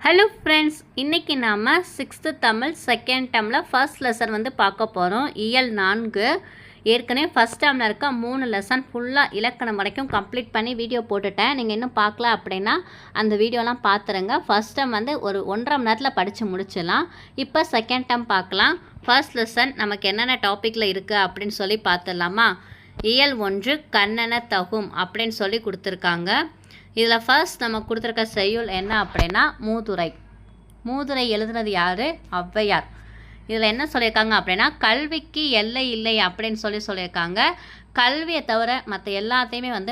Hello friends, இன்றைக்கி நாம் 6th Tamil second டேர்மில் ஃபர்ஸ்ட் லெசன் வந்து பார்க்க போகிறோம். இயல் 4. ஏற்கனவே ஃபஸ்ட் டேர்மில் இருக்க 3 லெசன் ஃபுல்லாக இலக்கணம் வரைக்கும் கம்ப்ளீட் பண்ணி வீடியோ போட்டுட்டேன். நீங்கள் இன்னும் பார்க்கல அப்படின்னா அந்த வீடியோலாம் பார்த்துருங்க. ஃபஸ்ட் டேர்ம் வந்து ஒரு 1.5 மணி நேரத்தில் படித்து முடிச்சிடலாம். இப்போ செகண்ட் டேர்ம் பார்க்கலாம். ஃபர்ஸ்ட் லெசன் நமக்கு என்னென்ன டாப்பிக்கில் இருக்குது அப்படின்னு சொல்லி பார்த்துடலாமா? இயல் 1 கண்ணென தகும் அப்படின்னு சொல்லி கொடுத்துருக்காங்க. இதில் ஃபர்ஸ்ட் நம்ம கொடுத்துருக்க செய்யுள் என்ன அப்படின்னா மூதுரை. மூதுரை எழுதுனது யார்? ஔவையார். இதில் என்ன சொல்லியிருக்காங்க அப்படின்னா கல்விக்கு எல்லை இல்லை அப்படின்னு சொல்லியிருக்காங்க. கல்வியை தவிர மற்ற எல்லாத்தையுமே வந்து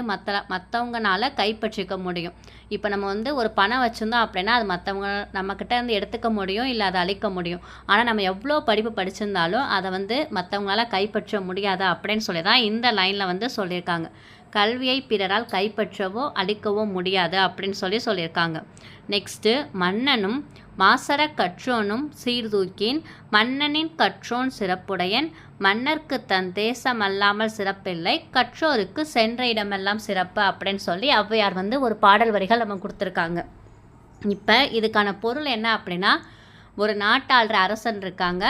மற்றவங்கனால கைப்பற்றிக்க முடியும். இப்போ நம்ம வந்து ஒரு பணம் வச்சுருந்தோம் அப்படின்னா அது மற்றவங்க நம்மக்கிட்ட இருந்து எடுத்துக்க முடியும், இல்லை அதை அழிக்க முடியும். ஆனால் நம்ம எவ்வளோ படிப்பு படிச்சிருந்தாலும் அதை வந்து மற்றவங்களால கைப்பற்ற முடியாதா அப்படின்னு சொல்லி தான் இந்த லைனில் வந்து சொல்லியிருக்காங்க. கல்வியை பிறரால் கைப்பற்றவோ அழிக்கவோ முடியாது அப்படின்னு சொல்லியிருக்காங்க. நெக்ஸ்ட்டு மன்னனும் மாசற கற்றோனும் சீர்தூக்கின் மன்னனின் கற்றோன் சிறப்புடையன் மன்னர்க்கு தன் தேசம் அல்லாமல் சிறப்பில்லை கற்றோருக்கு சென்ற இடமெல்லாம் சிறப்பு அப்படின்னு சொல்லி ஔவையார் வந்து ஒரு பாடல் வரிகள் நம்ம கொடுத்துருக்காங்க. இப்போ இதுக்கான பொருள் என்ன அப்படின்னா, ஒரு நாட்டாளுற அரசன் இருக்காங்க,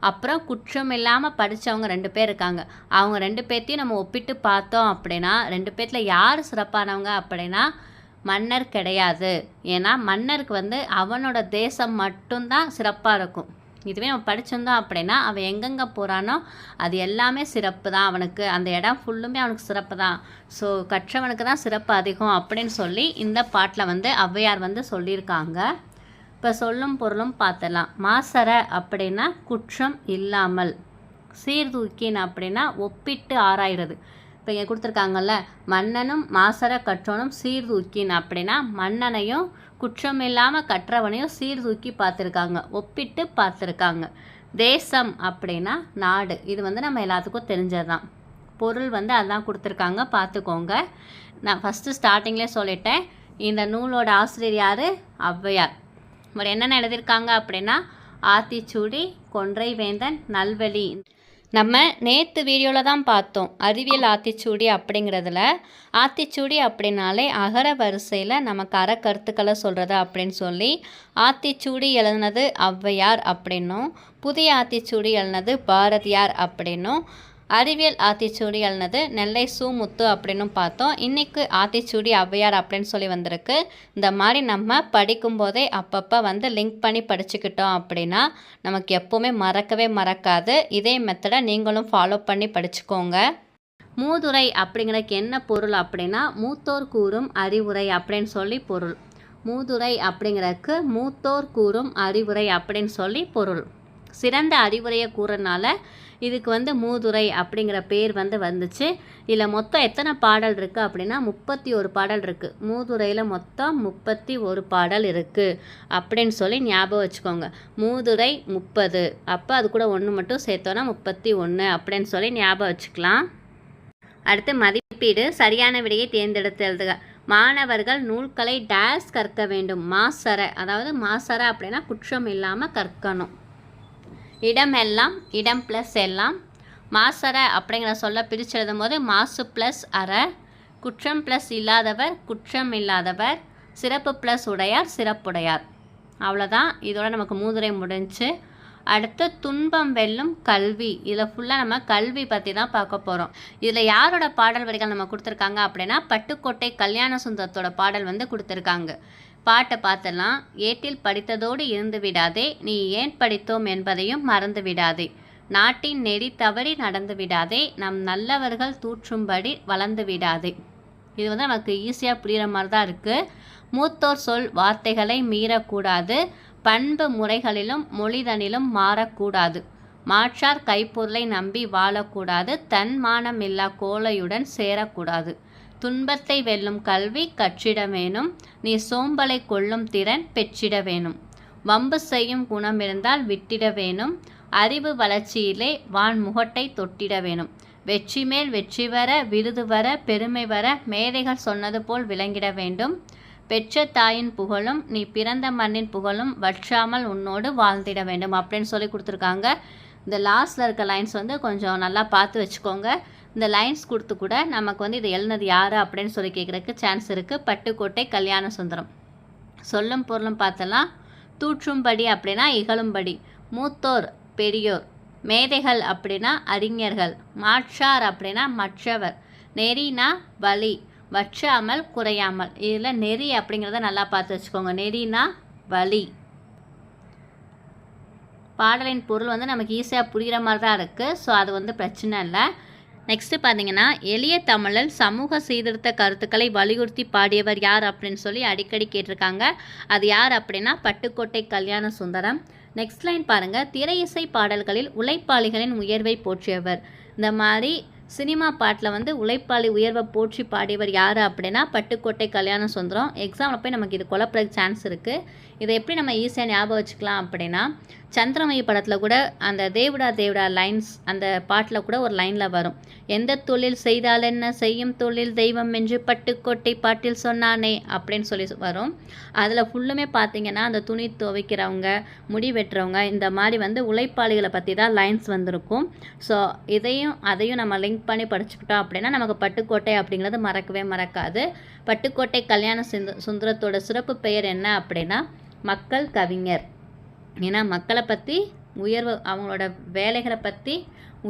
அப்புறம் குற்றம் இல்லாமல் படித்தவங்க 2 பேர் இருக்காங்க. அவங்க 2 பேர்த்தையும் நம்ம ஒப்பிட்டு பார்த்தோம் அப்படின்னா 2 பேர்த்தில் யார் சிறப்பானவங்க அப்படின்னா மன்னர் கிடையாது. ஏன்னா மன்னருக்கு வந்து அவனோட தேசம் மட்டும்தான் சிறப்பாக இருக்கும். இதுவே நம்ம படிச்சிருந்தோம் அப்படின்னா அவன் எங்கெங்கே போகிறானோ அது எல்லாமே சிறப்பு தான், அவனுக்கு அந்த இடம் ஃபுல்லுமே அவனுக்கு சிறப்பு தான். ஸோ கற்றவனுக்கு தான் சிறப்பு அதிகம் அப்படின்னு சொல்லி இந்த பாட்டில் வந்து ஔவையார் வந்து சொல்லியிருக்காங்க. இப்போ சொல்லும் பொருளும் பார்த்துடலாம். மாசற அப்படின்னா குற்றம் இல்லாமல், சீர்தூக்கின் அப்படின்னா ஒப்பிட்டு ஆராயிறது. இப்போ இங்கே கொடுத்துருக்காங்கல்ல, மன்னனும் மாசற கற்றோனும் சீர்தூக்கின் அப்படின்னா மன்னனையும் குற்றம் இல்லாமல் கற்றவனையும் சீர்தூக்கி பார்த்துருக்காங்க, ஒப்பிட்டு பார்த்துருக்காங்க. தேசம் அப்படின்னா நாடு. இது வந்து நம்ம எல்லாத்துக்கும் தெரிஞ்சது தான். பொருள் வந்து அதான் கொடுத்துருக்காங்க, பார்த்துக்கோங்க. நான் ஃபஸ்ட்டு ஸ்டார்டிங்லேயே சொல்லிட்டேன், இந்த நூலோட ஆசிரியர் யார்? ஔவையார். அவர் என்னென்ன எழுதியிருக்காங்க அப்படின்னா ஆத்திச்சூடி, கொன்றை வேந்தன், நல்வழி. நம்ம நேற்று வீடியோவில் தான் பார்த்தோம் அறிவியல் ஆத்திச்சூடி அப்படிங்கிறதுல. ஆத்திச்சூடி அப்படின்னாலே அகர வரிசையில் நமக்கு அறக்கருத்துக்களை சொல்கிறது அப்படின்னு சொல்லி ஆத்திச்சூடி எழுதுனது ஔவையார் அப்படின்னும், புதிய ஆத்திச்சூடி எழுதுனது பாரதியார் அப்படின்னும், அறிவியல் ஆத்திச்சூடி எழுதுனது நெல்லை சூமுத்து அப்படின்னும் பார்த்தோம். இன்றைக்கு ஆத்திச்சூடி ஔவையார் அப்படின்னு சொல்லி வந்திருக்கு. இந்த மாதிரி நம்ம படிக்கும்போதே அப்பப்போ வந்து லிங்க் பண்ணி படிச்சுக்கிட்டோம் அப்படின்னா நமக்கு எப்போவுமே மறக்கவே மறக்காது. இதே மெத்தடை நீங்களும் ஃபாலோ பண்ணி படிச்சுக்கோங்க. மூதுரை அப்படிங்கிறதுக்கு என்ன பொருள் அப்படின்னா மூத்தோர் கூறும் அறிவுரை அப்படின்னு சொல்லி பொருள். மூதுரை அப்படிங்கிறதுக்கு மூத்தோர் கூறும் அறிவுரை அப்படின்னு சொல்லி பொருள். சிறந்த அறிவுரையை கூறனால இதுக்கு வந்து மூதுரை அப்படிங்கிற பேர் வந்து வந்துச்சு. இதில் மொத்தம் எத்தனை பாடல் இருக்குது அப்படின்னா 31 பாடல் இருக்குது. மூதுரையில் மொத்தம் 31 பாடல் இருக்குது அப்படின்னு சொல்லி ஞாபகம் வச்சுக்கோங்க. மூதுரை 30, அப்போ அது கூட 1 மட்டும் சேர்த்தோன்னா 31 அப்படின்னு சொல்லி ஞாபகம் வச்சுக்கலாம். அடுத்து மதிப்பீடு. சரியான விடையை தேர்ந்தெடுத்து எழுதுக. மாணவர்கள் நூல்களை டேஸ் கற்க வேண்டும். மாசற, அதாவது மாசற அப்படின்னா குற்றம் இல்லாமல் கற்கணும். இடமெல்லாம், இடம் ப்ளஸ் எல்லாம். மாசற அப்படிங்கிற சொல்ல பிரித்து எழுதும் போது மாசு ப்ளஸ் அற, குற்றம் ப்ளஸ் இல்லாதவர், குற்றம் இல்லாதவர், சிறப்பு ப்ளஸ் உடையார், சிறப்புடையார். அவ்வளோதான், இதோட நமக்கு மூதுரை முடிஞ்சு. அடுத்து துன்பம் வெல்லும் கல்வி. இதில் ஃபுல்லாக நம்ம கல்வி பற்றி தான் பார்க்க போகிறோம். இதில் யாரோட பாடல் வரிகள் நம்ம கொடுத்துருக்காங்க அப்படின்னா பட்டுக்கோட்டை கல்யாண சுந்தரத்தோட பாடல் வந்து கொடுத்துருக்காங்க. பாட்டை பார்த்துடலாம். ஏட்டில் படித்ததோடு இருந்து விடாதே, நீ ஏன் படித்தோம் என்பதையும் மறந்து விடாதே, நாட்டின் நெறி தவறி நடந்து விடாதே, நம் நல்லவர்கள் தூற்றும்படி வளர்ந்து விடாதே. இது வந்து நமக்கு ஈஸியாக புரிகிற மாதிரி தான் இருக்குது. மூத்தோர் சொல் வார்த்தைகளை மீறக்கூடாது, பண்பு முறைகளிலும் மொழிதனிலும் மாறக்கூடாது, மாற்றார் கைப்பொருளை நம்பி வாழக்கூடாது, தன் மானம் இல்லா கோழையுடன் சேரக்கூடாது, துன்பத்தை வெல்லும் கல்வி கற்றிட வேணும், நீ சோம்பலை கொள்ளும் திறன் பெற்றிட வேணும், வம்பு செய்யும் குணம் இருந்தால் விட்டிட வேணும், அறிவு வளர்ச்சியிலே வான் முகட்டை தொட்டிட வேணும், வெற்றி மேல் வெற்றி வர விருது வர பெருமை வர மேதைகள் சொன்னது போல் விளங்கிட வேண்டும், பெற்ற தாயின் புகழும் நீ பிறந்த மண்ணின் புகழும் வற்றாமல் உன்னோடு வாழ்ந்திட வேண்டும் அப்படின்னு சொல்லி கொடுத்துருக்காங்க. இந்த லாஸ்ட்டில் இருக்க லைன்ஸ் வந்து கொஞ்சம் நல்லா பார்த்து வச்சுக்கோங்க. இந்த லைன்ஸ் கொடுத்து கூட நமக்கு வந்து இது எழுதுனது யார் அப்படின்னு சொல்லி கேட்குறதுக்கு சான்ஸ் இருக்குது. பட்டுக்கோட்டை கல்யாண சுந்தரம். சொல்லும் பொருளும் பார்த்தலாம். தூற்றும்படி அப்படின்னா இகழும்படி, மூத்தோர் பெரியோர், மேதைகள் அப்படின்னா அறிஞர்கள், மாற்றார் அப்படின்னா மற்றவர், நெறினா வழி, வற்றாமல் குறையாமல். இதில் நெறி அப்படிங்கிறத நல்லா பார்த்து வச்சுக்கோங்க. நெறினா வழி. பாடலின் பொருள் வந்து நமக்கு ஈஸியாக புரிகிற மாதிரி தான் இருக்குது. ஸோ அது வந்து பிரச்சனை இல்லை. நெக்ஸ்ட்டு பார்த்தீங்கன்னா, எளிய தமிழில் சமூக சீர்திருத்த கருத்துக்களை வலியுறுத்தி பாடியவர் யார் அப்படின்னு சொல்லி அடிக்கடி கேட்டிருக்காங்க. அது யார் அப்படின்னா பட்டுக்கோட்டை கல்யாண சுந்தரம். நெக்ஸ்ட் லைன் பாருங்கள், திரை இசை பாடல்களில் உழைப்பாளிகளின் உயர்வை போற்றியவர். இந்த மாதிரி சினிமா பாட்டில் வந்து உழைப்பாளி உயர்வை போற்றி பாடியவர் யார் அப்படின்னா பட்டுக்கோட்டை கல்யாண சுந்தரம். எக்ஸாமில் போய் நமக்கு இது குழப்பறதுக்கு சான்ஸ் இருக்குது. இதை எப்படி நம்ம ஈஸியாக ஞாபகம் வச்சுக்கலாம் அப்படின்னா, சந்திரமயி படத்தில் கூட அந்த தேவுடா தேவுடா லைன்ஸ் அந்த பாட்டில் கூட ஒரு லைனில் வரும், எந்த தொழில் செய்தால் என்ன செய்யும் தொழில் தெய்வம் என்று பட்டுக்கோட்டை பாட்டில் சொன்னானே அப்படின்னு சொல்லி வரும். அதில் ஃபுல்லுமே பார்த்திங்கன்னா அந்த துணி துவைக்கிறவங்க, முடி வெட்டுறவங்க, இந்த மாதிரி வந்து உழைப்பாளிகளை பற்றி தான் லைன்ஸ் வந்திருக்கும். ஸோ அதையும் நம்ம லிங்க் பண்ணி படிச்சுக்கிட்டோம் அப்படின்னா நமக்கு பட்டுக்கோட்டை அப்படிங்கிறது மறக்கவே மறக்காது. பட்டுக்கோட்டை கல்யாண சுந்தரத்தோட சிறப்பு பெயர் என்ன அப்படின்னா மக்கள் கவிஞர். ஏன்னா மக்களை பற்றி உயர்வு, அவங்களோட வேலைகளை பற்றி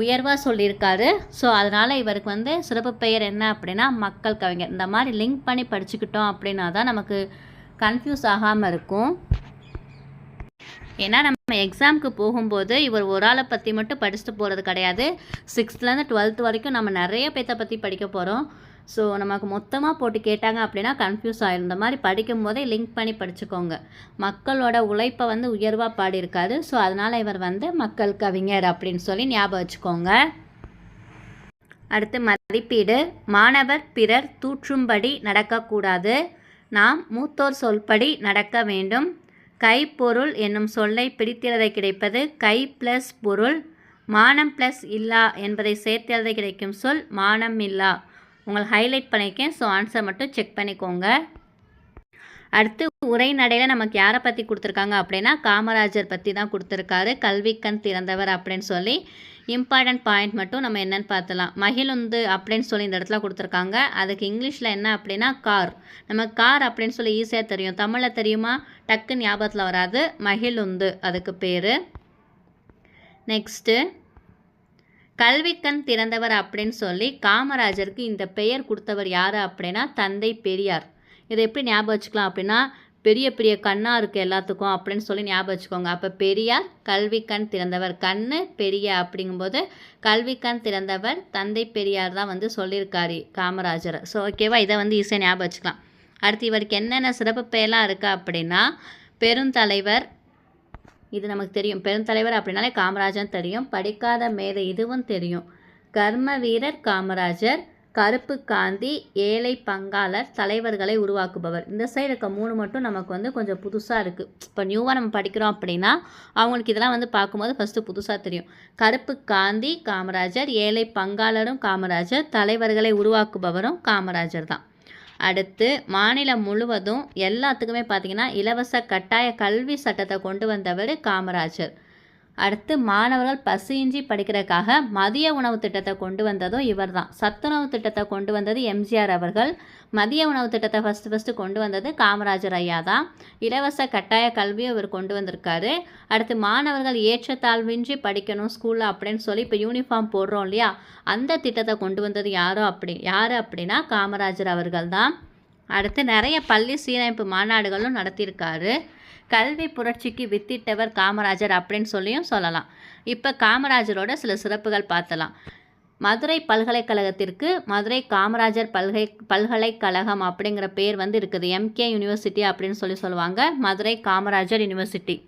உயர்வாக சொல்லியிருக்காரு. ஸோ அதனால் இவருக்கு வந்து சிறப்பு பெயர் என்ன அப்படின்னா மக்கள் கவிஞர். இந்த மாதிரி லிங்க் பண்ணி படிச்சுக்கிட்டோம் அப்படின்னா தான் நமக்கு கன்ஃபியூஸ் ஆகாமல் இருக்கும். ஏன்னா நம்ம எக்ஸாமுக்கு போகும்போது இவர் ஒரு ஆளை பற்றி மட்டும் படிச்சுட்டு போகிறது கிடையாது. 6th-லேருந்து 12th வரைக்கும் நம்ம நிறைய பேர்த்த பற்றி படிக்க போகிறோம். ஸோ நமக்கு மொத்தமாக போட்டு கேட்டாங்க அப்படின்னா கன்ஃபியூஸ் ஆகிடும். இந்த மாதிரி படிக்கும் போதே லிங்க் பண்ணி படிச்சுக்கோங்க. மக்களோட உழைப்பை வந்து உயர்வாக பாடியிருக்காரு. ஸோ அதனால் இவர் வந்து மக்கள் கவிஞர் அப்படின்னு சொல்லி ஞாபகம் வச்சுக்கோங்க. அடுத்து மதிப்பீடு. மாணவர் பிறர் தூற்றும்படி நடக்கக்கூடாது. நாம் மூத்தோர் சொல்படி நடக்க வேண்டும். கைப்பொருள் என்னும் சொல்லை பிரித்தெழுத கிடைப்பது கை ப்ளஸ் பொருள். மானம் ப்ளஸ் இல்லா என்பதை சேர்த்தெழுத கிடைக்கும் சொல் மானம் இல்லா. உங்களுக்கு ஹைலைட் பண்ணியிருக்கேன். ஸோ ஆன்சர் மட்டும் செக் பண்ணிக்கோங்க. அடுத்து உரைநடையில் நமக்கு யாரை பற்றி கொடுத்துருக்காங்க அப்படின்னா காமராஜர் பற்றி தான் கொடுத்துருக்காரு. கல்விக்கண் திறந்தவர் அப்படின்னு சொல்லி. இம்பார்ட்டன்ட் பாயிண்ட் மட்டும் நம்ம என்னென்னு பார்த்தலாம். மகிழுந்து அப்படின்னு சொல்லி இந்த இடத்துல கொடுத்துருக்காங்க. அதுக்கு இங்கிலீஷில் என்ன அப்படின்னா கார். நம்ம கார் அப்படின்னு சொல்லி ஈஸியாக தெரியும். தமிழில் தெரியுமா? டக்குன்னு ஞாபகத்தில் வராது. மகிழுந்து அதுக்கு பேர். நெக்ஸ்ட்டு கல்விக்கண் திறந்தவர் அப்படின்னு சொல்லி காமராஜருக்கு இந்த பெயர் கொடுத்தவர் யார் அப்படின்னா தந்தை பெரியார். இதை எப்படி ஞாபகம் வச்சுக்கலாம் அப்படின்னா பெரிய பெரிய கண்ணாக இருக்குது எல்லாத்துக்கும் அப்படின்னு சொல்லி ஞாபகம் வச்சுக்கோங்க. அப்போ பெரியார் கல்விக்கண் திறந்தவர். கண்ணு பெரிய அப்படிங்கும்போது கல்விக்கண் திறந்தவர் தந்தை பெரியார் தான் வந்து சொல்லியிருக்காரு காமராஜர். ஸோ ஓகேவா, இதை வந்து ஈஸியாக ஞாபகம் வச்சுக்கலாம். அடுத்து இவருக்கு என்னென்ன சிறப்பு பெயர்லாம் இருக்கா அப்படின்னா பெருந்தலைவர். இது நமக்கு தெரியும். பெருந்தலைவர் அப்படின்னாலே காமராஜர் தெரியும். படிக்காத மேதை இதுவும் தெரியும். கர்ம வீரர் காமராஜர். கருப்பு காந்தி, ஏழை பங்காளர், தலைவர்களை உருவாக்குபவர். இந்த சைடு இருக்க 3 மட்டும் நமக்கு வந்து கொஞ்சம் புதுசாக இருக்குது. இப்போ நியூவாக நம்ம படிக்கிறோம் அப்படின்னா அவங்களுக்கு இதெல்லாம் வந்து பார்க்கும்போது ஃபஸ்ட்டு புதுசாக தெரியும். கருப்பு காந்தி காமராஜர், ஏழை பங்காளரும் காமராஜர், தலைவர்களை உருவாக்குபவரும் காமராஜர் தான். அடுத்து மாநிலம் முழுவதும் எல்லாத்துக்குமே பார்த்திங்கன்னா இலவச கட்டாய கல்வி சட்டத்தை கொண்டு வந்தவர் காமராஜர். அடுத்து மாணவர்கள் பசியின்றி படிக்கிறதுக்காக மதிய உணவு திட்டத்தை கொண்டு வந்ததும் இவர் தான். சத்துணவு திட்டத்தை கொண்டு வந்தது எம்ஜிஆர் அவர்கள். மதிய உணவு திட்டத்தை ஃபஸ்ட்டு கொண்டு வந்தது காமராஜர் ஐயா தான். இலவச கட்டாய கல்வியை இவர் கொண்டு வந்திருக்காரு. அடுத்து மாணவர்கள் ஏற்றத்தாழ்வின்றி படிக்கணும் ஸ்கூலில் அப்படின்னு சொல்லி இப்போ யூனிஃபார்ம் போடுறோம் இல்லையா, அந்த திட்டத்தை கொண்டு வந்தது யார் அப்படின்னா காமராஜர் அவர்கள் தான். அடுத்து நிறைய பள்ளி சீரமைப்பு மாநாடுகளும் நடத்தியிருக்காரு. கல்வி புரட்சிக்கு வித்திட்டவர் காமராஜர் அப்படின்னு சொல்லியும் சொல்லலாம். இப்போ காமராஜரோட சில சிறப்புகள் பார்த்தலாம். மதுரை பல்கலைக்கழகத்திற்கு மதுரை காமராஜர் பல்கலைக்கழகம் அப்படிங்கிற பேர் வந்து இருக்குது. எம்கே யூனிவர்சிட்டி அப்படின்னு சொல்லுவாங்க. மதுரை காமராஜர் யூனிவர்சிட்டி.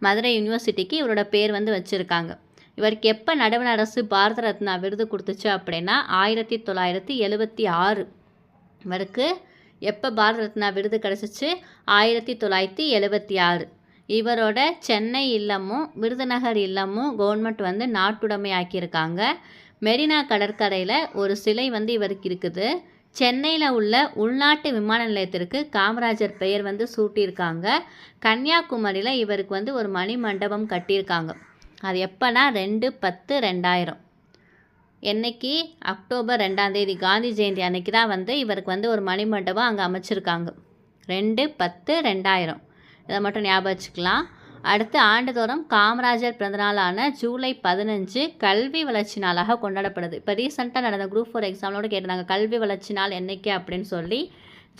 மதுரை யூனிவர்சிட்டிக்கு இவரோட பேர் வந்து வச்சுருக்காங்க. இவருக்கு எப்போ நடுவண் அரசு பாரத ரத்னா விருது கொடுத்துச்சு அப்படின்னா 1976. இவருக்கு எப்போ பாரத ரத்னா விருது கிடச்சிச்சு? 1976. இவரோட சென்னை இல்லமும் விருதுநகர் இல்லமும் கவர்மெண்ட் வந்து நாட்டுடைமை ஆக்கியிருக்காங்க. மெரினா கடற்கரையில் ஒரு சிலை வந்து இவருக்கு இருக்குது. சென்னையில் உள்ள உள்நாட்டு விமான நிலையத்திற்கு காமராஜர் பெயர் வந்து சூட்டியிருக்காங்க. கன்னியாகுமரியில் இவருக்கு வந்து ஒரு மணி மண்டபம் கட்டியிருக்காங்க. அது எப்போனா 2/10/2000. என்னைக்கு? அக்டோபர் 2 காந்தி ஜெயந்தி அன்னைக்கு தான் வந்து இவருக்கு வந்து ஒரு மணிமண்டபம் அங்கே அமைச்சிருக்காங்க. 2/10/2000. இதை மட்டும் ஞாபகம் வச்சுக்கலாம். அடுத்து ஆண்டுதோறும் காமராஜர் பிறந்தநாளான ஜூலை 15 கல்வி வளர்ச்சி நாளாக கொண்டாடப்படுது. இப்போ ரீசெண்டாக நடந்த குரூப் 4 எக்ஸாமோடு கேட்டிருந்தாங்க கல்வி வளர்ச்சி நாள் என்றைக்கு அப்படின்னு சொல்லி.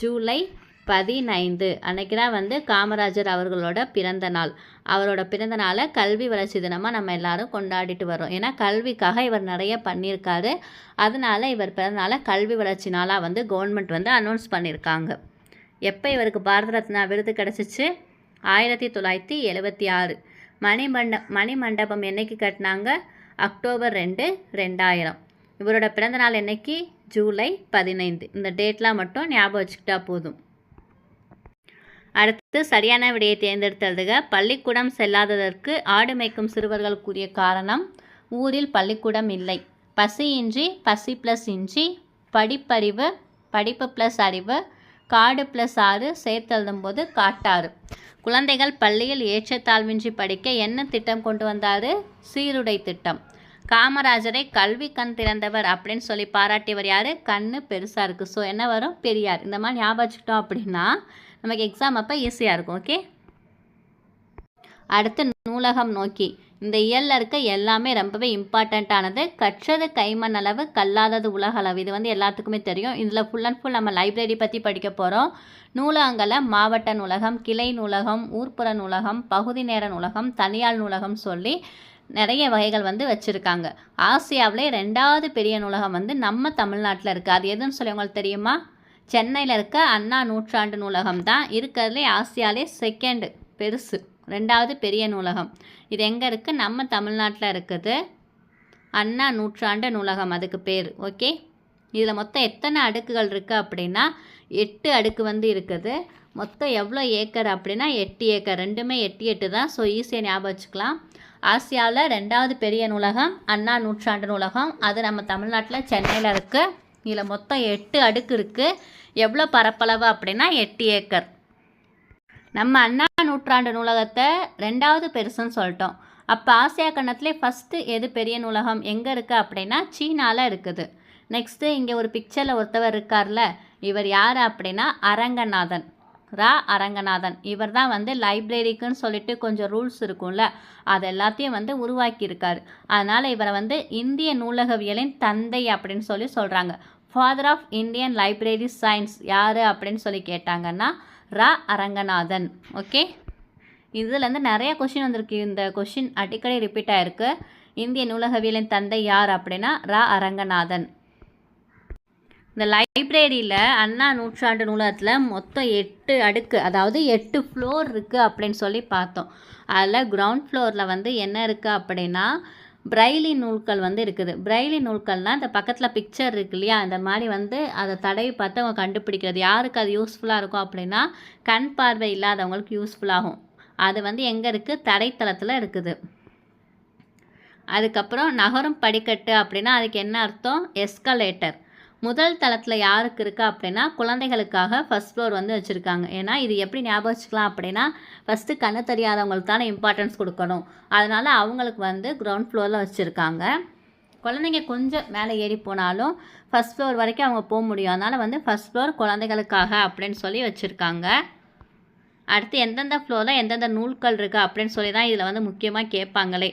ஜூலை 15 அன்றைக்கி தான் வந்து காமராஜர் அவர்களோட பிறந்த நாள். அவரோட பிறந்த நாளை கல்வி வளர்ச்சி தினமாக நம்ம எல்லாரும் கொண்டாடிட்டு வரோம். ஏன்னா கல்விக்காக இவர் நிறைய பண்ணியிருக்காரு. அதனால இவர் பிறந்த நாளை கல்வி வளர்ச்சி நாளாக வந்து கவர்மெண்ட் வந்து அனௌன்ஸ் பண்ணியிருக்காங்க. எப்போ இவருக்கு பாரத ரத்னா விருது கிடச்சிச்சு? 1976. மணிமண்டபம் என்னைக்கு கட்டினாங்க? அக்டோபர் 2, 2000. இவரோட பிறந்தநாள் என்னைக்கு? ஜூலை 15. இந்த டேட்லாம் மட்டும் ஞாபகம் வச்சுக்கிட்டா போதும். அடுத்து சரியான விடையை தேர்ந்தெடுத்ததுக. பள்ளிக்கூடம் செல்லாததற்கு ஆடு மேய்க்கும் சிறுவர்கள் கூறிய காரணம், ஊரில் பள்ளிக்கூடம் இல்லை, பசியின்றி, பசி ப்ளஸ் இன்றி, படிப்பறிவு, படிப்பு ப்ளஸ் அறிவு, காடு ப்ளஸ் ஆறு சேர்த்தெழுதும் போது காட்டாறு. குழந்தைகள் பள்ளியில் ஏற்றத்தாழ்வின்றி படிக்க என்ன திட்டம் கொண்டு வந்தார்? சீருடை திட்டம். காமராஜரை கல்வி கண் திறந்தவர் அப்படின்னு சொல்லி பாராட்டியவர் யார்? கண்ணு பெருசாக இருக்குது. ஸோ என்ன வரும்? பெரியார். இந்த மாதிரி ஞாபகம் வச்சுக்கிட்டோம் அப்படின்னா நமக்கு எக்ஸாம் அப்போ ஈஸியாக இருக்கும். ஓகே. அடுத்து நூலகம் நோக்கி. இந்த இயலில் இருக்க எல்லாமே ரொம்பவே இம்பார்ட்டண்ட்டானது. கற்றது கைமண் அளவு, கல்லாதது உலக அளவு. இது வந்து எல்லாத்துக்குமே தெரியும். இதில் ஃபுல் அண்ட் ஃபுல் நம்ம லைப்ரரி பற்றி படிக்க போகிறோம். நூலகங்களை மாவட்ட நூலகம், கிளை நூலகம், ஊர்ப்புற நூலகம், பகுதி நேர நூலகம், தனியார் நூலகம் சொல்லி நிறைய வகைகள் வந்து வச்சுருக்காங்க. ஆசியாவிலே 2வது பெரிய நூலகம் வந்து நம்ம தமிழ்நாட்டில் இருக்குது. அது எதுன்னு சொல்லி உங்களுக்கு தெரியுமா? சென்னையில் இருக்க அண்ணா நூற்றாண்டு நூலகம் தான் இருக்கிறதுலே ஆசியாவிலே 2nd பெருசு, 2வது பெரிய நூலகம். இது எங்கே இருக்குது? நம்ம தமிழ்நாட்டில் இருக்குது. அண்ணா நூற்றாண்டு நூலகம் அதுக்கு பேர். ஓகே. இதில் மொத்தம் எத்தனை அடுக்குகள் இருக்குது அப்படின்னா 8 அடுக்கு வந்து இருக்குது. மொத்தம் எவ்வளோ ஏக்கர் அப்படின்னா 8 ஏக்கர். ரெண்டுமே 8 8 தான். ஸோ ஈஸியாக ஞாபகம் வச்சுக்கலாம். ஆசியாவில் 2வது பெரிய நூலகம் அண்ணா நூற்றாண்டு நூலகம். அது நம்ம தமிழ்நாட்டில் சென்னையில் இருக்குது. இதில் மொத்தம் 8 அடுக்கு இருக்குது. எவ்வளோ பரப்பளவு அப்படின்னா 8 ஏக்கர். நம்ம அண்ணா நூற்றாண்டு நூலகத்தை 2வது பெருசுன்னு சொல்லிட்டோம். அப்போ ஆசியா கண்டத்திலே ஃபஸ்ட்டு எது பெரிய நூலகம் எங்கே இருக்குது அப்படின்னா சீனாவில் இருக்குது. நெக்ஸ்ட்டு இங்கே ஒரு பிக்சரில் ஒருத்தவர் இருக்கார்ல, இவர் யார் அப்படின்னா அரங்கநாதன். அரங்கநாதன். இவர் தான் வந்து லைப்ரரிக்குன்னு சொல்லிட்டு கொஞ்சம் ரூல்ஸ் இருக்கும்ல, அது எல்லாத்தையும் வந்து உருவாக்கியிருக்காரு. அதனால் இவரை வந்து இந்திய நூலகவியலின் தந்தை அப்படின்னு சொல்லி சொல்கிறாங்க. Father of Indian library science யார் அப்படின்னு சொல்லி கேட்டாங்கன்னா அரங்கநாதன். ஓகே. இதுலேருந்து நிறைய கொஷின் வந்திருக்கு. இந்த கொஷின் அடிக்கடி ரிப்பீட் ஆகிருக்கு. இந்திய நூலகவியலின் தந்தை யார் அப்படின்னா அரங்கநாதன். இந்த லைப்ரரியில் அண்ணா நூற்றாண்டு நூலகத்தில் மொத்தம் 8 அடுக்கு, அதாவது 8 ஃப்ளோர் இருக்குது அப்படின்னு சொல்லி பார்த்தோம். அதில் கிரவுண்ட் ஃப்ளோரில் வந்து என்ன இருக்குது அப்படின்னா பிரைலி நூல்கள் வந்து இருக்குது. பிரைலி நூல்கள்னால் இந்த பக்கத்தில் பிக்சர் இருக்கு இல்லையா, இந்த மாதிரி வந்து அதை தடவி பார்த்து அவங்க கண்டுபிடிக்கிறது. யாருக்கு அது யூஸ்ஃபுல்லாக இருக்கும் அப்படின்னா கண் பார்வை இல்லாதவங்களுக்கு யூஸ்ஃபுல்லாகும். அது வந்து எங்கே இருக்குது? தரைத்தளத்தில் இருக்குது. அதுக்கப்புறம் நகரும் படிக்கட்டு அப்படின்னா அதுக்கு என்ன அர்த்தம்? எஸ்கலேட்டர். முதல் தளத்தில் யாருக்கு இருக்குது அப்படின்னா குழந்தைகளுக்காக ஃபஸ்ட் ஃப்ளோர் வந்து வச்சுருக்காங்க. ஏன்னா இது எப்படி ஞாபகம் வச்சுக்கலாம் அப்படின்னா ஃபஸ்ட்டு கண்ணு தெரியாதவங்களுக்கு தானே இம்பார்ட்டன்ஸ் கொடுக்கணும். அதனால் அவங்களுக்கு வந்து கிரவுண்ட் ஃப்ளோரில் வச்சுருக்காங்க. குழந்தைங்க கொஞ்சம் மேலே ஏறி போனாலும் ஃபஸ்ட் ஃப்ளோர் வரைக்கும் அவங்க போக முடியும். அதனால் வந்து ஃபஸ்ட் ஃப்ளோர் குழந்தைகளுக்காக அப்படின்னு சொல்லி வச்சுருக்காங்க. அடுத்து எந்தெந்த ஃப்ளோரில் எந்தெந்த நூல்கள் இருக்குது அப்படின்னு சொல்லி தான் இதில் வந்து முக்கியமாக கேட்பாங்களே.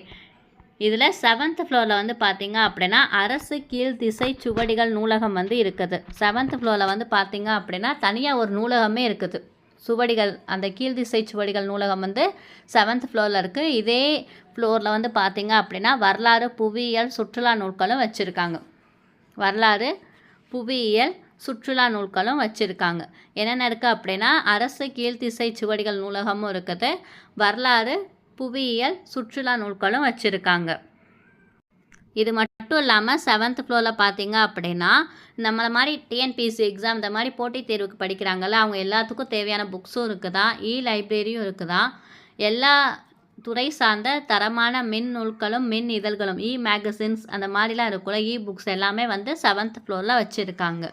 இதில் 7th ஃப்ளோரில் வந்து பார்த்திங்க அப்படின்னா அரசு கீழ்திசை சுவடிகள் நூலகம் வந்து இருக்குது. 7th ஃப்ளோரில் வந்து பார்த்திங்க அப்படின்னா தனியாக ஒரு நூலகமே இருக்குது. சுவடிகள், அந்த கீழ்திசை சுவடிகள் நூலகம் வந்து 7th ஃப்ளோரில் இருக்குது. இதே ஃப்ளோரில் வந்து பார்த்திங்க அப்படின்னா வரலாறு, புவியியல், சுற்றுலா நூல்களும் வச்சுருக்காங்க. வரலாறு, புவியியல், சுற்றுலா நூல்களும் வச்சுருக்காங்க. என்னென்ன இருக்குது அப்படின்னா அரசு கீழ்திசை சுவடிகள் நூலகமும் இருக்குது. வரலாறு, புவியியல், சுற்றுலா நூல்களும் வச்சுருக்காங்க. இது மட்டும் இல்லாமல் 7th ஃப்ளோரில் பார்த்தீங்க அப்படின்னா நம்மளை மாதிரி டிஎன்பிஎஸ்சி எக்ஸாம் இந்த மாதிரி போட்டித் தேர்வுக்கு படிக்கிறாங்கல்ல, அவங்க எல்லாத்துக்கும் தேவையான புக்ஸும் இருக்குதா, லைப்ரரியும் இருக்குதா, எல்லா துறை சார்ந்த தரமான மின் நூல்களும் மின் இதழ்களும் மேகசின்ஸ் அந்த மாதிரிலாம் இருக்குல்ல, புக்ஸ் எல்லாமே வந்து 7th ஃப்ளோரில் வச்சுருக்காங்க.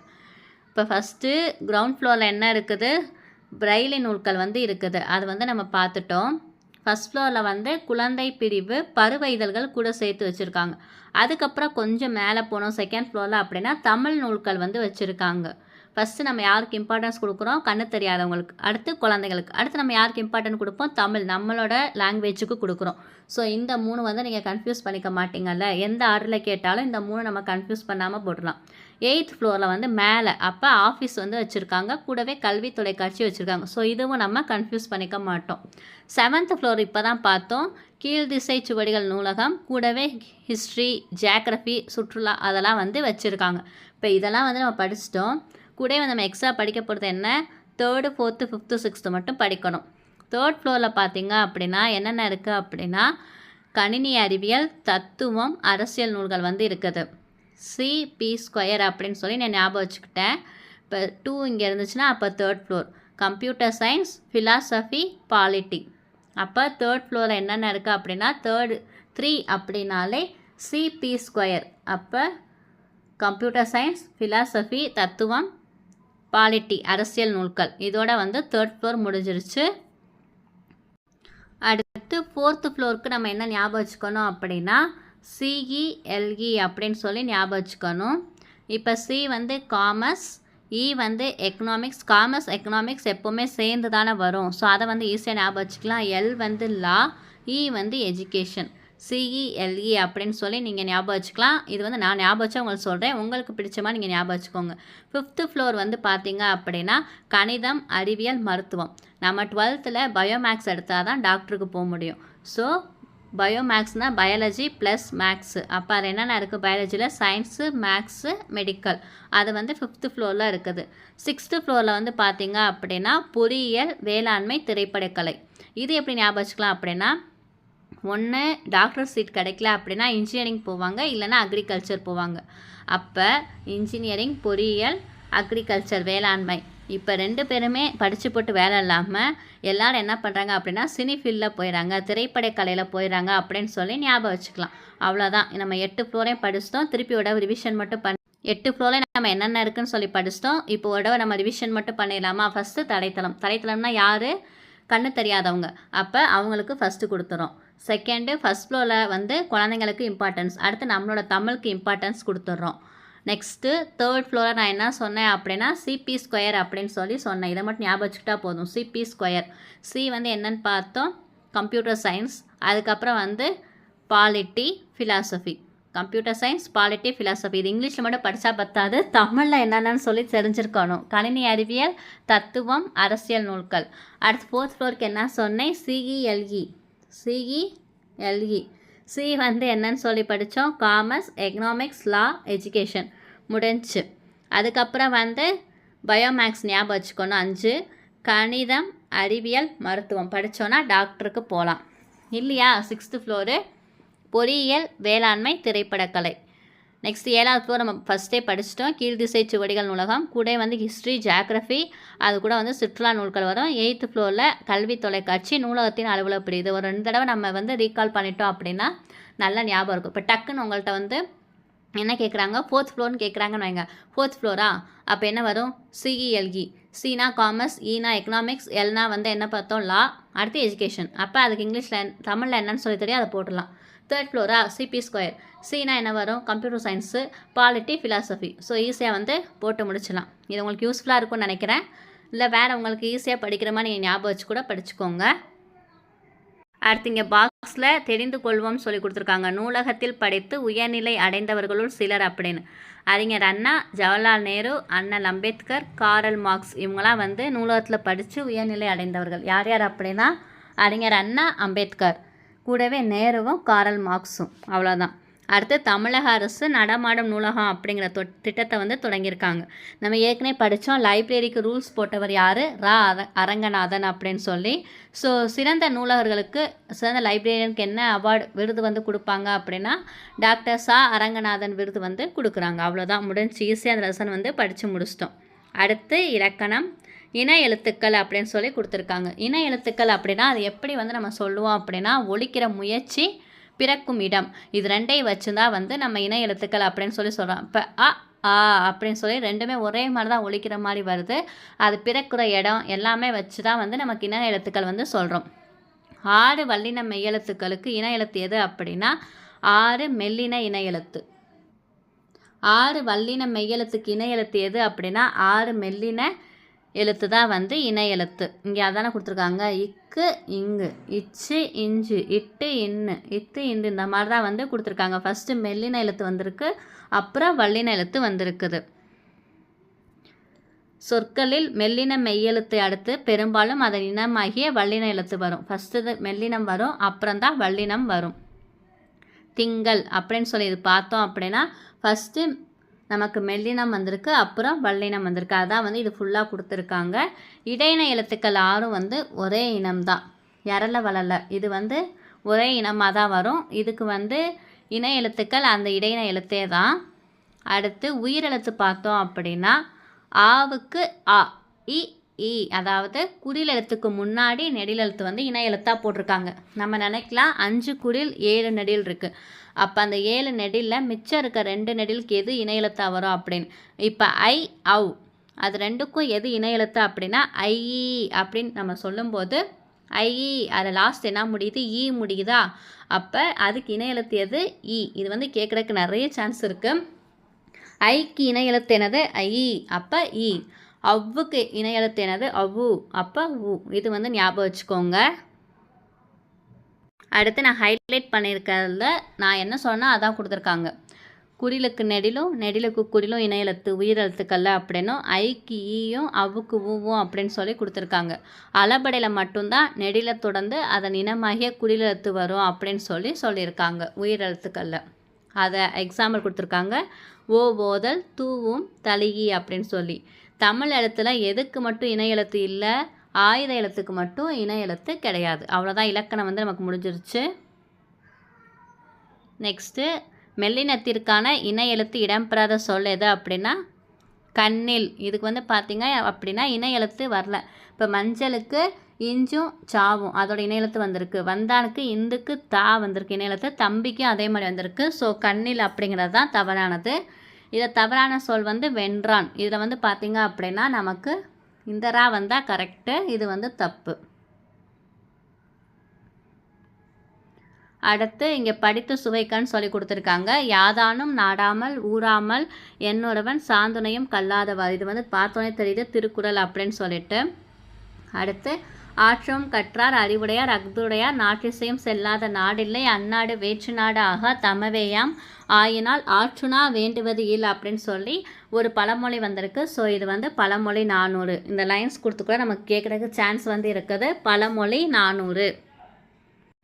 இப்போ ஃபஸ்ட்டு கிரவுண்ட் ஃப்ளோரில் என்ன இருக்குது? பிரைலி நூல்கள் வந்து இருக்குது. அது வந்து நம்ம பார்த்துட்டோம். ஃபஸ்ட் ஃப்ளோரில் வந்து குழந்தை பிரிவு, பருவ இதழ்கள் கூட சேர்த்து வச்சுருக்காங்க. அதுக்கப்புறம் கொஞ்சம் மேலே போனோம் 2nd ஃப்ளோரில் அப்படின்னா தமிழ் நூல்கள் வந்து வச்சுருக்காங்க. ஃபஸ்ட்டு நம்ம யாருக்கு இம்பார்ட்டன்ஸ் கொடுக்குறோம்? கண்ணு தெரியாதவங்களுக்கு. அடுத்து குழந்தைகளுக்கு. அடுத்து நம்ம யாருக்கு இம்பார்ட்டன்ட் கொடுப்போம்? தமிழ், நம்மளோட லாங்குவேஜுக்கு கொடுக்குறோம். ஸோ இந்த 3 வந்து நீங்கள் கன்ஃபியூஸ் பண்ணிக்க மாட்டீங்கல்ல. எந்த ஆர்டரில் கேட்டாலும் இந்த 3 நம்ம கன்ஃபியூஸ் பண்ணாமல் போட்டுடலாம். 8th ஃப்ளோரில் வந்து மேலே அப்போ ஆஃபீஸ் வந்து வச்சுருக்காங்க, கூடவே கல்வி தொலைக்காட்சி வச்சுருக்காங்க. ஸோ இதுவும் நம்ம கன்ஃபியூஸ் பண்ணிக்க மாட்டோம். 7th ஃப்ளோர் இப்போ தான் பார்த்தோம். கீழ்திசை சுவடிகள் நூலகம், கூடவே ஹிஸ்ட்ரி, ஜியாகிரஃபி, சுற்றுலா அதெல்லாம் வந்து வச்சுருக்காங்க. இப்போ இதெல்லாம் வந்து நம்ம படிச்சிட்டோம். கூடவே வந்து நம்ம எக்ஸ்ட்ரா படிக்க போகிறது என்ன? 3rd, 4th, 5th, 6th மட்டும் படிக்கணும். 3rd ஃப்ளோரில் பார்த்தீங்க அப்படின்னா என்னென்ன இருக்குது அப்படின்னா கணினி அறிவியல், தத்துவம், அரசியல் நூல்கள் வந்து இருக்குது. CP² அப்படின்னு சொல்லி நான் ஞாபகம் வச்சுக்கிட்டேன். இப்போ 2 இங்கே இருந்துச்சுன்னா அப்போ 3rd floor. Computer science, philosophy, polity. அப்போ 3rd ஃப்ளோரில் என்னென்ன இருக்குது அப்படின்னா 3 அப்படின்னாலே CP². அப்போ கம்ப்யூட்டர் சயின்ஸ், ஃபிலாசபி, தத்துவம், பாலிட்டி அரசியல் நூல்கள். இதோட வந்து 3rd ஃப்ளோர் முடிஞ்சிருச்சு. அடுத்து 4th ஃப்ளோருக்கு நம்ம என்ன ஞாபகம் வச்சுக்கணும் அப்படின்னா CELE அப்படின்னு சொல்லி ஞாபகம் வச்சுக்கணும். இப்போ C வந்து காமர்ஸ், E வந்து எக்கனாமிக்ஸ். காமர்ஸ் எக்கனாமிக்ஸ் எப்போவுமே சேர்ந்து தானே வரும். ஸோ அதை வந்து ஈஸியாக ஞாபகம் வச்சுக்கலாம். L வந்து லா, E வந்து எஜுகேஷன். CELE அப்படின்னு சொல்லி நீங்கள் ஞாபகம் வச்சுக்கலாம். இது வந்து நான் ஞாபகம் வச்சா உங்களுக்கு சொல்கிறேன், உங்களுக்கு பிடிச்ச மாதிரி நீங்கள் ஞாபகம் வச்சுக்கோங்க. 5th ஃப்ளோர் வந்து பார்த்தீங்க அப்படின்னா கணிதம், அறிவியல், மருத்துவம். நம்ம 12th பயோமேக்ஸ் எடுத்தால் தான் டாக்டருக்கு போக முடியும். ஸோ பயோமேக்ஸ்னால் பயாலஜி ப்ளஸ் மேக்ஸு. அப்போ அது என்னென்ன இருக்குது? பயாலஜியில் சயின்ஸு, மேக்ஸு, மெடிக்கல். அது வந்து 5th ஃப்ளோரில் இருக்குது. 6th ஃப்ளோரில் வந்து பார்த்தீங்க அப்படின்னா பொறியியல், வேளாண்மை, திரைப்படக்கலை. இது எப்படி ஞாபகம் வச்சுக்கலாம் அப்படின்னா ஒன்று டாக்டர் சீட் கிடைக்கல அப்படின்னா இன்ஜினியரிங் போவாங்க, இல்லைன்னா அக்ரிகல்ச்சர் போவாங்க. அப்போ இன்ஜினியரிங், பொறியியல், அக்ரிகல்ச்சர், வேளாண்மை. இப்போ 2 பேருமே படித்து போட்டு வேலை இல்லாமல் எல்லோரும் என்ன பண்ணுறாங்க அப்படின்னா சினி ஃபீல்டில் போயிடறாங்க, திரைப்படக்கலையில் போயிடறாங்க அப்படின்னு சொல்லி ஞாபகம் வச்சுக்கலாம். அவ்வளோதான். நம்ம 8 ஃப்ளோரையும் படிச்சிட்டோம். திருப்பியோட ரிவிஷன் மட்டும் 8 ஃப்ளோரில் நம்ம என்னென்ன இருக்குதுன்னு சொல்லி படிச்சிட்டோம். இப்போ உடவை நம்ம ரிவிஷன் மட்டும் பண்ணிடலாமா? ஃபஸ்ட்டு தரைத்தளம். தரைத்தளம்னா யார்? கண்ணு தெரியாதவங்க. அப்போ அவங்களுக்கு ஃபஸ்ட்டு கொடுத்துறோம். செகண்டு ஃபஸ்ட் ஃப்ளோரில் வந்து குழந்தைங்களுக்கு இம்பார்ட்டன்ஸ். அடுத்து நம்மளோட தமிழுக்கு இம்பார்ட்டன்ஸ் கொடுத்துட்றோம். நெக்ஸ்ட்டு 3rd ஃப்ளோரில் நான் என்ன சொன்னேன் அப்படின்னா CP² அப்படின்னு சொல்லி சொன்னேன். இதை மட்டும் ஞாபகம் வச்சுக்கிட்டா போதும். CP². C வந்து என்னென்னு பார்த்தோம்? Computer science. அதுக்கப்புறம் வந்து polity, philosophy. Computer science, polity, philosophy. இது இங்கிலீஷில் மட்டும் படித்தா பத்தாது, தமிழில் என்னென்னு சொல்லி தெரிஞ்சிருக்கணும். கணினி அறிவியல், தத்துவம், அரசியல் நூல்கள். அடுத்து 4th ஃப்ளோருக்கு என்ன சொன்னேன்? CELE. C வந்து என்னன்னு சொல்லி படித்தோம்? காமர்ஸ், எக்கனாமிக்ஸ், லா, எஜுகேஷன். முடிஞ்சு. அதுக்கப்புறம் வந்து பயோமேக்ஸ் ஞாபகம் வச்சுக்கணும் 5. கணிதம், அறிவியல், மருத்துவம் படித்தோன்னா டாக்டருக்கு போகலாம் இல்லையா? 6th ஃப்ளோரு பொறியியல், வேளாண்மை, திரைப்படக்கலை. நெக்ஸ்ட் 7th ஃப்ளோர் நம்ம ஃபஸ்ட்டே படிச்சிட்டோம். கீழ்திசை சுவடிகள் நூலகம், கூட வந்து ஹிஸ்ட்ரி, ஜியாகிரஃபி, அது கூட வந்து சுற்றுலா நூல்கள் வரும். 8th ஃப்ளோரில் கல்வி தொலைக்காட்சி, நூலகத்தின் அலுவலக பிரிவு. இது ஒரு 2 தடவை நம்ம வந்து ரீகால் பண்ணிட்டோம் அப்படின்னா நல்லா ஞாபகம் இருக்கும். இப்போ டக்குன்னு உங்கள்கிட்ட வந்து என்ன கேட்குறாங்க? 4th ஃப்ளோர்னு கேட்குறாங்கன்னு வைங்க. 4th Flora? அப்போ என்ன வரும்? CELE. Cனா காமர்ஸ், Eனா எக்கனாமிக்ஸ், Lனா வந்து என்ன பார்த்தோம்? லா. அடுத்து எஜுகேஷன். அப்போ அதுக்கு இங்கிலீஷில் தமிழில் என்னன்னு சொல்லி தெரியும், அதை போட்டுடலாம். 3rd Flora? CP². Cனா என்ன வரும்? Computer science, polity, philosophy. So ஈஸியாக வந்து போட்டு முடிச்சிடலாம். இது உங்களுக்கு யூஸ்ஃபுல்லாக இருக்கும்னு நினைக்கிறேன். இல்லை வேறு உங்களுக்கு ஈஸியாக படிக்கிற மாதிரி நீங்கள் ஞாபகம் வச்சு கூட படிச்சுக்கோங்க. அடுத்து இங்கே பாக்ஸில் தெரிந்து கொள்வோம்னு சொல்லி கொடுத்துருக்காங்க. நூலகத்தில் படித்து உயர்நிலை அடைந்தவர்களுள் சிலர் அப்படின்னு. அறிஞர் அண்ணா, ஜவஹர்லால் நேரு, அண்ணல் அம்பேத்கர், காரல் மார்க்ஸ். இவங்களாம் வந்து நூலகத்தில் படித்து உயர்நிலை அடைந்தவர்கள். யார் யார் அப்படின்னா அறிஞர் அண்ணா, அம்பேத்கர், கூடவே நேருவும் காரல் மார்க்ஸும். அவ்வளோதான். அடுத்து தமிழக அரசு நடமாடும் நூலகம் அப்படிங்கிற திட்டத்தை வந்து தொடங்கியிருக்காங்க. நம்ம ஏற்கனவே படித்தோம். லைப்ரரிக்கு ரூல்ஸ் போட்டவர் யார்? அரங்கநாதன் அப்படின்னு சொல்லி. ஸோ சிறந்த நூலகர்களுக்கு, சிறந்த லைப்ரரியனுக்கு என்ன அவார்டு, விருது வந்து கொடுப்பாங்க அப்படின்னா டாக்டர் அரங்கநாதன் விருது வந்து கொடுக்குறாங்க. அவ்வளோதான், முடிஞ்சு. ஈஸியாக அந்த லெசன் வந்து படித்து முடிச்சிட்டோம். அடுத்து இலக்கணம், இன எழுத்துக்கள் அப்படின்னு சொல்லி கொடுத்துருக்காங்க. இன எழுத்துக்கள் அப்படின்னா அது எப்படி வந்து நம்ம சொல்லுவோம் அப்படின்னா ஒலிக்கிற முயற்சி, பிறக்கும் இடம், இது 2ஐயும் வச்சுதான் வந்து நம்ம இன எழுத்துக்கள் அப்படின்னு சொல்லி சொல்கிறோம். இப்போ ஆ அப்படின்னு சொல்லி 2மே ஒரே மாதிரி தான் ஒலிக்கிற மாதிரி வருது. அது பிறக்கிற இடம் எல்லாமே வச்சு தான் வந்து நமக்கு இன எழுத்துக்கள் வந்து சொல்கிறோம். 6 வல்லின மெய்யெழுத்துக்களுக்கு இன எழுத்து எது அப்படின்னா 6 மெல்லின இன எழுத்து. 6 வல்லின மெய்யெழுத்துக்கு இணை எழுத்து எது அப்படின்னா 6 மெல்லின எழுத்து தான் வந்து இணை எழுத்து. இங்கே அதானே கொடுத்துருக்காங்க. இக்கு இங்கு, இச்சு இஞ்சு, இட்டு இன்னு, இத்து இந்து, இந்த மாதிரி தான் வந்து கொடுத்துருக்காங்க. ஃபஸ்ட்டு மெல்லின எழுத்து வந்திருக்கு, அப்புறம் வல்லின எழுத்து வந்திருக்குது. சொற்களில் மெல்லின மெய்யெழுத்து அடுத்து பெரும்பாலும் அதன் இனமாகிய வல்லின எழுத்து வரும். ஃபஸ்ட்டு மெல்லினம் வரும், அப்புறம் தான் வல்லினம் வரும். திங்கள் அப்படின்னு சொல்லி இது பார்த்தோம் அப்படின்னா ஃபஸ்ட்டு நமக்கு மெல்லினம் வந்திருக்கு, அப்புறம் வல்லினம் வந்திருக்கு. அதான் வந்து இது ஃபுல்லாக கொடுத்துருக்காங்க. இடையின எழுத்துக்கள் 6 வந்து ஒரே இனம்தான், எரல வளல. இது வந்து ஒரே இனமாக தான் வரும். இதுக்கு வந்து இணை எழுத்துக்கள் அந்த இடையின எழுத்தே தான். அடுத்து உயிரெழுத்து பார்த்தோம் அப்படின்னா ஆவுக்கு ஆ, இ ஈ, அதாவது குரில் எழுத்துக்கு முன்னாடி நெடில் எழுத்து வந்து இணை எழுத்தாக போட்டிருக்காங்க. நம்ம நினைக்கலாம் 5 குரில் 7 நெடில் இருக்குது. அப்போ அந்த 7 நெடிலில் மிச்சம் இருக்க 2 நெடிலுக்கு எது இணை எழுத்தாக வரும் அப்படின்னு. இப்போ ஐ அவ் அது ரெண்டுக்கும் எது இணை எழுத்து அப்படின்னா ஐ அப்படின்னு நம்ம சொல்லும்போது ஐ அதில் லாஸ்ட் என்ன முடியுது, ஈ முடியுதா. அப்போ அதுக்கு இணை எழுத்து எது, ஈ. இது வந்து கேட்குறதுக்கு நிறைய சான்ஸ் இருக்குது. ஐக்கு இணை எழுத்து என்னது, ஐ. அப்போ ஈ. அவ்வுக்கு இணை எழுத்து என்னது, அவ்வு. அப்போ உ. இது வந்து ஞாபகம் வச்சுக்கோங்க. அடுத்து நான் ஹைலைட் பண்ணியிருக்கிறதுல நான் என்ன சொன்னால் அதான் கொடுத்துருக்காங்க. குறிலுக்கு நெடிலும் நெடிலுக்கு குறிலும் இணை எழுத்து உயிரெழுத்துக்கள்ல அப்படின்னும், ஐக்கு ஈயும் அவ்வுக்கு ஊவும் அப்படின்னு சொல்லி கொடுத்துருக்காங்க. அளபடையில் மட்டும்தான் நெடில தொடர்ந்து அதன் இனமாகிய குறிலெழுத்து வரும் அப்படின்னு சொல்லியிருக்காங்க உயிரெழுத்துக்கள்ல. அதை எக்ஸாம்பிள் கொடுத்துருக்காங்க. ஓ ஓதல், தூவும், தலிகி அப்படின்னு சொல்லி. தமிழ் எழுத்தில் எதுக்கு மட்டும் இணை எழுத்து இல்லை, ஆயுத எழுத்துக்கு மட்டும் இணை எழுத்து கிடையாது. அவ்வளோதான், இலக்கணம் வந்து நமக்கு முடிஞ்சிருச்சு. நெக்ஸ்ட்டு மெல்லினத்திற்கான இணை எழுத்து இடம்பெறாத சொல் எது அப்படின்னா கண்ணில். இதுக்கு வந்து பார்த்திங்க அப்படின்னா இணை எழுத்து வரல. இப்போ மஞ்சளுக்கு இஞ்சும் சாவும் அதோட இணை எழுத்து வந்திருக்கு. வந்தானுக்கு இந்துக்கு தா வந்திருக்கு இணை எழுத்து. தம்பிக்கும் அதே மாதிரி வந்திருக்கு. ஸோ கண்ணில் அப்படிங்கிறது தான் தவறானது. இதில் தவறான சொல் வந்து வென்றான். இதில் வந்து பார்த்திங்க அப்படின்னா நமக்கு இந்த ரா வந்தால் கரெக்டு, இது வந்து தப்பு. அடுத்து இங்கே படித்து சுவைக்கன்னு சொல்லி கொடுத்துருக்காங்க. யாதானும் நாடாமல் ஊறாமல் என்னொருவன் சாந்துணையும் கல்லாதவாறு. இது வந்து பார்த்தோன்னே தெரியுது திருக்குறள் அப்படின்னு சொல்லிட்டு. அடுத்து ஆற்றும் கற்றார் அறிவுடையார் அஃதுடையார் நாட்டிசையும் செல்லாத நாடில்லை அந்நாடு வேற்று நாடு ஆகா தமவேயாம் ஆயினால் ஆற்றுனா வேண்டுவது இல் அப்படின்னு சொல்லி ஒரு பழமொழி வந்திருக்கு. ஸோ இது வந்து பழமொழி 400. இந்த லைன்ஸ் கொடுத்து கூட நமக்கு கேட்குறதுக்கு சான்ஸ் வந்து இருக்குது. பழமொழி 400.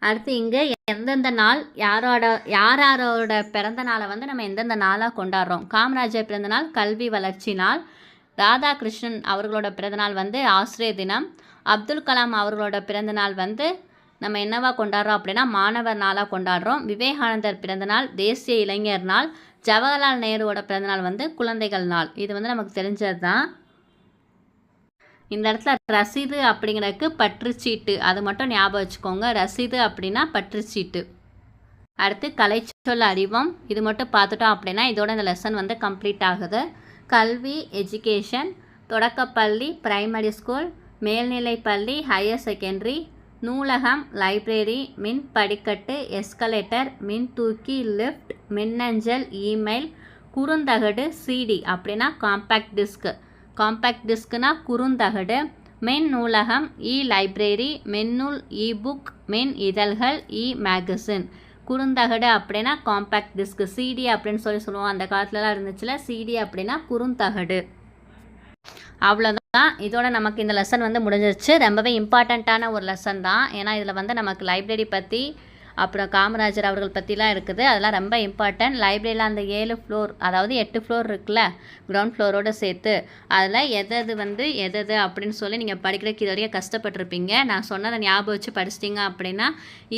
அடுத்து இங்கே எந்தெந்த நாள் யாரோட பிறந்த நாளை வந்து நம்ம எந்தெந்த நாளாக கொண்டாடுறோம். காமராஜர் பிறந்த நாள் கல்வி வளர்ச்சி நாள். ராதாகிருஷ்ணன் அவர்களோட பிறந்தநாள் வந்து ஆசிரியர் தினம். அப்துல் கலாம் அவர்களோட பிறந்தநாள் வந்து நம்ம என்னவா கொண்டாடுறோம் அப்படின்னா மாணவர் நாளாக கொண்டாடுறோம். விவேகானந்தர் பிறந்தநாள் தேசிய இளைஞர் நாள். ஜவஹர்லால் நேருவோட பிறந்தநாள் வந்து குழந்தைகள் நாள். இது வந்து நமக்கு தெரிஞ்சது தான். இந்த இடத்துல ரசீது அப்படிங்கிறதுக்கு பற்றுச்சீட்டு, அது மட்டும் ஞாபகம் வச்சுக்கோங்க. ரசீது அப்படின்னா பற்றுச்சீட்டு. அடுத்து கலைச்சொல் அறிவம், இது மட்டும் பார்த்துட்டோம் அப்படின்னா இதோட இந்த லெசன் வந்து கம்ப்ளீட் ஆகுது. கல்வி எஜுகேஷன், தொடக்கப்பள்ளி பிரைமரி ஸ்கூல், மேல்நிலைப்பள்ளி ஹையர் செகண்டரி, நூலகம் லைப்ரரி, மின் படிக்கட்டு எஸ்கலேட்டர், மின் தூக்கி லிஃப்ட், மின்னஞ்சல் இமெயில், குறுந்தகடு சிடி அப்படின்னா காம்பேக்ட் டிஸ்க். காம்பேக்ட் டிஸ்க்னா குறுந்தகடு. மின் நூலகம் இ லைப்ரரி, மின்னூல் இ புக், மின் இதழ்கள் இ மேகசின். குறுந்தகடு அப்படின்னா காம்பேக்ட் டிஸ்க். சிடி அப்படின்னு சொல்லுவோம், அந்த காலத்துலலாம் இருந்துச்சுல. சிடி அப்படின்னா குறுந்தகடு. அவ்வளோதான், இதோட நமக்கு இந்த லெசன் வந்து முடிஞ்சிருச்சு. ரொம்பவே இம்பார்ட்டண்ட்டான ஒரு லெசன் தான். ஏன்னா இதில் வந்து நமக்கு லைப்ரரி பற்றி அப்புறம் காமராஜர் அவர்கள் பற்றிலாம் இருக்குது. அதெல்லாம் ரொம்ப இம்பார்ட்டன்ட். லைப்ரரியில் அந்த 7 ஃப்ளோர், அதாவது 8 ஃப்ளோர் இருக்குல்ல கிரவுண்ட் ஃப்ளோரோடு சேர்த்து, அதில் எது அப்படின்னு சொல்லி நீங்கள் படிக்கிறதுக்கு இது வரைக்கும் கஷ்டப்பட்டுருப்பீங்க. நான் சொன்னதை ஞாபகம் வச்சு படிச்சிட்டிங்க அப்படின்னா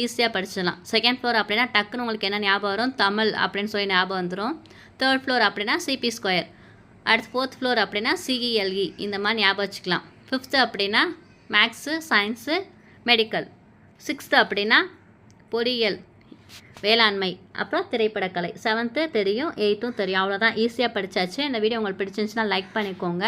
ஈஸியாக படிச்சிடலாம். செகண்ட் ஃப்ளோர் அப்படின்னா டக்குன்னு உங்களுக்கு என்ன ஞாபகம் வரும், தமிழ் அப்படின்னு சொல்லி ஞாபகம் வந்துடும். தேர்ட் ஃப்ளோர் அப்படின்னா சிபி ஸ்கொயர். அடுத்து ஃபோர்த் ஃப்ளோர் அப்படின்னா சிஇஎல்இ, இந்த மாதிரி ஞாபகம் வச்சுக்கலாம். ஃபிஃப்த்து அப்படின்னா மேக்ஸு சயின்ஸு மெடிக்கல். சிக்ஸ்த்து அப்படின்னா பொறியியல் வேளாண்மை, அப்புறம் திரைப்படக்கலை. 7th தெரியும், 8th தெரியும். அவ்வளோதான், ஈஸியாக படித்தாச்சு. இந்த வீடியோ உங்களுக்கு பிடிச்சிருந்துச்சுன்னா லைக் பண்ணிக்கோங்க.